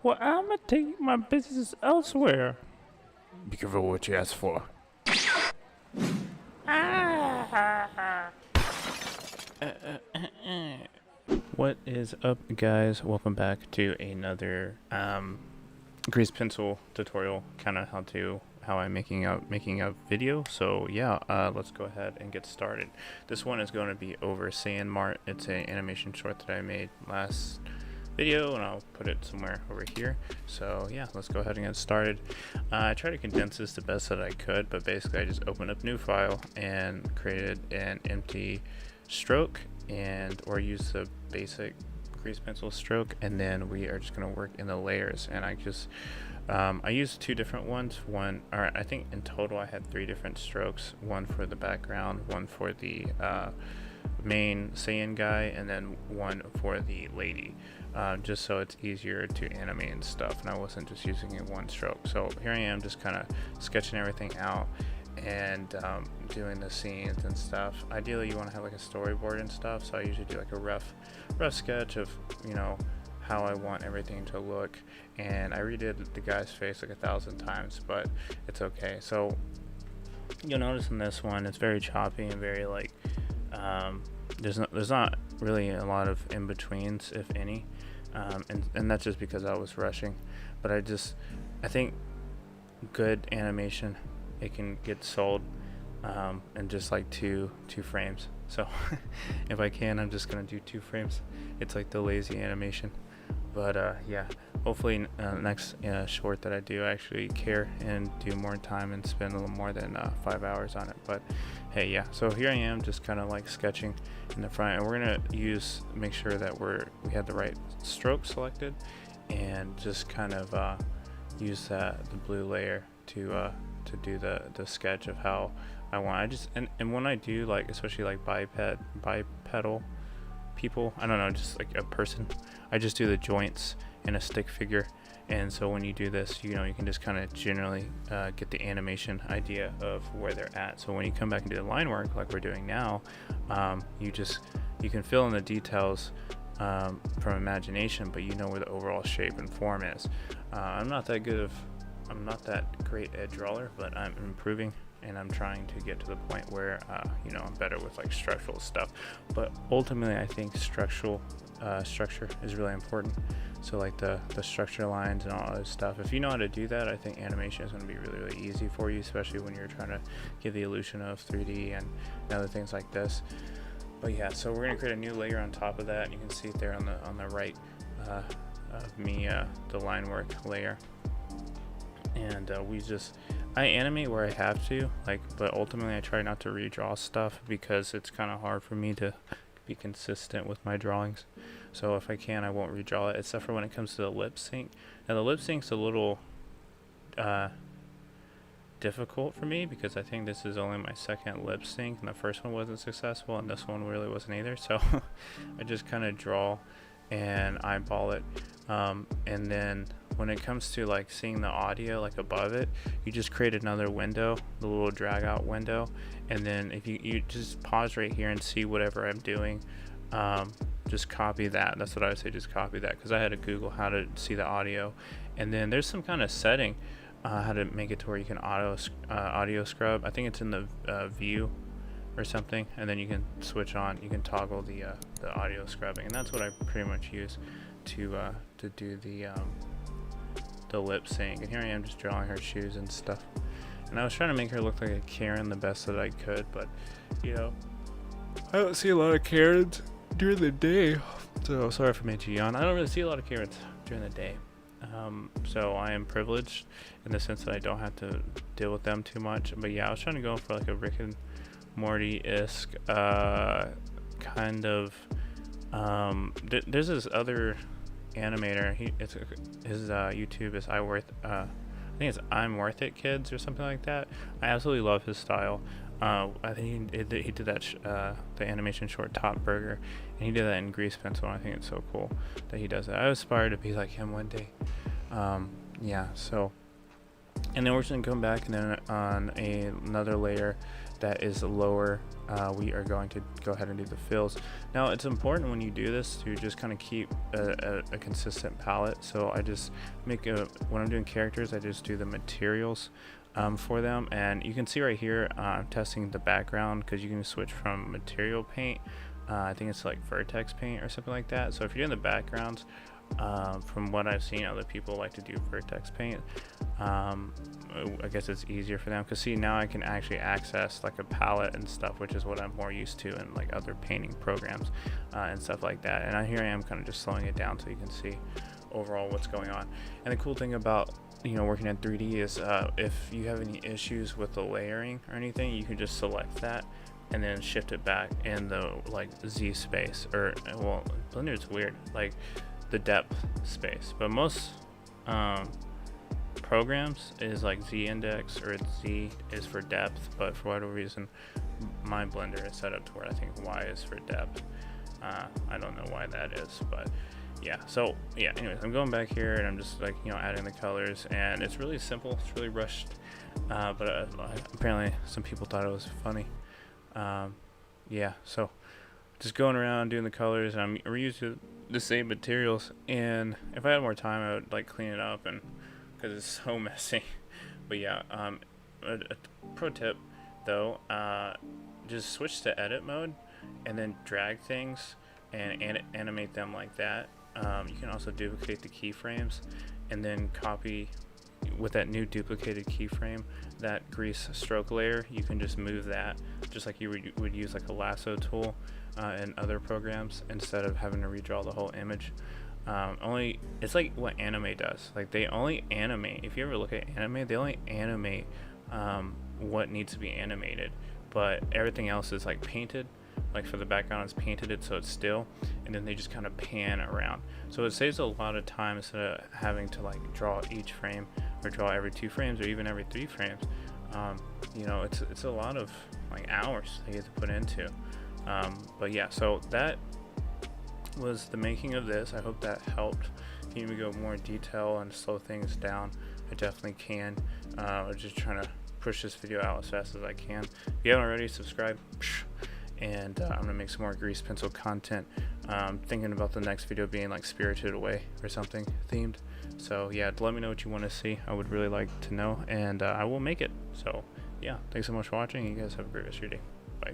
Well, I'ma take my business elsewhere. Be careful what you ask for. Ah. What is up, guys? Welcome back to another grease pencil tutorial, kind of how I'm making a video. So yeah, let's go ahead and get started. This one is going to be over Saiyan Mart. It's an animation short that I made last video, and I'll put it somewhere over here. So yeah, let's go ahead and get started. I tried to condense this the best that I could, but basically I just opened up new file and created an empty stroke or use the basic grease pencil stroke, and then we are just going to work in the layers. And I used two different ones. I think in total I had 3 different strokes, one for the background, one for the main Saiyan guy, and then one for the lady, just so it's easier to animate and stuff, and I wasn't just using it one stroke. So here I am just kind of sketching everything out and doing the scenes and stuff. Ideally you want to have like a storyboard and stuff, so I usually do like a rough sketch of, you know, how I want everything to look, and I redid the guy's face like 1,000 times, but it's okay. So you'll notice in this one it's very choppy and very like there's not really a lot of in-betweens, if any, and that's just because I was rushing. But I think good animation, it can get sold in just like two frames. So if I can, I'm just gonna do 2 frames. It's like the lazy animation. But yeah, hopefully next short that I do, I actually care and do more time and spend a little more than 5 hours on it. But hey, yeah, so here I am just kind of like sketching in the front, and we're gonna make sure that we have the right stroke selected, and just kind of use the blue layer to do the sketch of how I want. And when I do, like, especially like bipedal people, I don't know, just like a person, I just do the joints in a stick figure. And so when you do this, you know, you can just kind of generally get the animation idea of where they're at. So when you come back and do the line work like we're doing now, you can fill in the details from imagination, but you know where the overall shape and form is. I'm not that great at drawer, but I'm improving, and I'm trying to get to the point where you know, I'm better with like structural stuff. But ultimately I think structure is really important. So like the structure lines and all this stuff, if you know how to do that, I think animation is going to be really easy for you, especially when you're trying to give the illusion of 3D and other things like this. But yeah, so we're going to create a new layer on top of that, and you can see it there on the right of me, the line work layer. And I animate where I have to, like, but ultimately I try not to redraw stuff because it's kind of hard for me to be consistent with my drawings. So if I can, I won't redraw it, except for when it comes to the lip sync. Now the lip sync's a little difficult for me because I think this is only my 2nd lip sync, and the first one wasn't successful, and this one really wasn't either. So I just kind of draw and eyeball it, and then when it comes to like seeing the audio like above it, you just create another window, the little drag out window, and then if you just pause right here and see whatever I'm doing, just copy that. That's what I would say, just copy that, because I had to Google how to see the audio, and then there's some kind of setting how to make it to where you can audio scrub. I think it's in the view or something, and then you can switch on, you can toggle the audio scrubbing, and that's what I pretty much use to do the lip sync. And here I am just drawing her shoes and stuff, and I was trying to make her look like a Karen the best that I could, but you know, I don't see a lot of Karens during the day, so sorry if I made you yawn. I don't really see a lot of Karens during the day, so I am privileged in the sense that I don't have to deal with them too much. But yeah, I was trying to go for like a Rick and Morty-esque kind of there's this other animator, his YouTube is I think it's I'm Worth It Kids or something like that. I absolutely love his style. I think he did that the animation short Top Burger, and he did that in grease pencil, and I think it's so cool that he does that. I aspire to be like him one day. Yeah, so, and then we're just gonna come back and then on another layer that is lower, we are going to go ahead and do the fills. Now it's important when you do this to just kind of keep a consistent palette. So I just make when I'm doing characters, I just do the materials for them, and you can see right here I'm testing the background, because you can switch from material paint, I think it's like vertex paint or something like that. So if you're doing the backgrounds, from what I've seen, other people like to do vertex paint. I guess it's easier for them, because see, now I can actually access like a palette and stuff, which is what I'm more used to in like other painting programs and stuff like that. And here I am kind of just slowing it down so you can see overall what's going on. And the cool thing about working in 3D is if you have any issues with the layering or anything, you can just select that and then shift it back in the like Z space, or well, Blender is weird, like the depth space, but most programs is like Z index, or Z is for depth, but for whatever reason my Blender is set up to where I think Y is for depth. I don't know why that is, but yeah. So yeah, anyways, I'm going back here and I'm just like adding the colors, and it's really simple, it's really rushed, but apparently some people thought it was funny. Yeah, so just going around doing the colors, and I'm reusing the same materials, and if I had more time I would like clean it up, and because it's so messy. But yeah, a pro tip though, just switch to edit mode and then drag things and animate them like that. You can also duplicate the keyframes and then copy with that new duplicated keyframe, that grease stroke layer. You can just move that just like you would use like a lasso tool in other programs, instead of having to redraw the whole image. It's like what anime does. Like they only animate, if you ever look at anime, they only animate what needs to be animated, but everything else is like painted. Like for the background, it's painted so it's still, and then they just kind of pan around. So it saves a lot of time instead of having to like draw each frame, or draw every 2 frames, or even every 3 frames. It's a lot of like hours they get to put into. But yeah, so that was the making of this. I hope that helped. If you need me to go more detail and slow things down, I definitely can. I'm just trying to push this video out as fast as I can. If you haven't already, subscribe. And I'm gonna make some more grease pencil content. Thinking about the next video being like Spirited Away or something themed. So yeah, let me know what you want to see. I would really like to know, and I will make it. So yeah, thanks so much for watching. You guys have a great rest of your day. Bye.